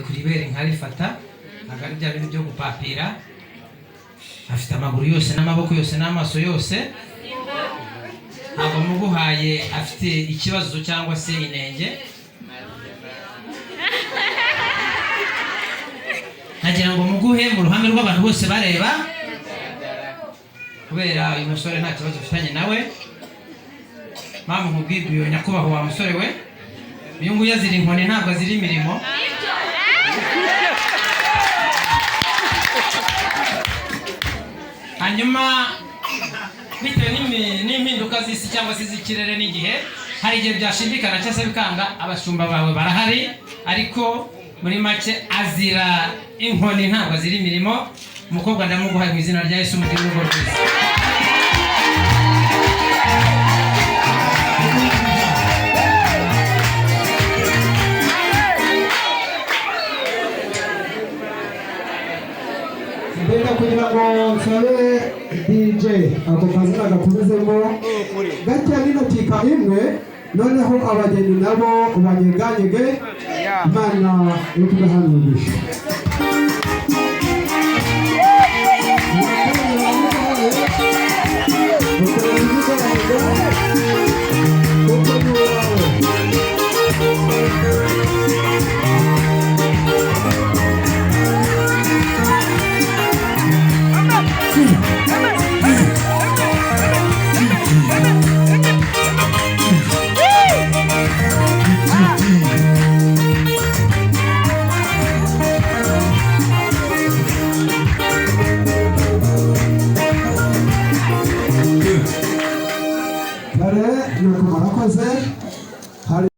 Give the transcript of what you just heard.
kuri bere nkarifata agari bya bintu byo gupapira afite amaguru yose n'amaboko yose n'amaso yose ntabwo muguhaye afite ikibazo cyangwa se inenge nagira ngo muguhe mu ruhame rw'abantu bose bareba kubera uyu musore nta kibazo ufitanye nawe mama nkubwirwe uyu nyakubahwa wa musore we uyu nguyu azira inkoni ntabwo azira imirimo hanyuma bitewe n'impinduka z'isi cyangwa se z'ikirere n'igihe hari igihe byashindikana cyangwa se bikanga abashumba bawe barahari ariko muri make azira inkoni ntabwo azira imirimo umukobwa ndamuguhaye mu izina rya Yesu mugire urugo rwiza mbega kugira ngo nsabe DJ ako kazi nagakomezemo gake n'inotika imwe noneho abageni nabo banyeganyege Imana yo kubahanurisha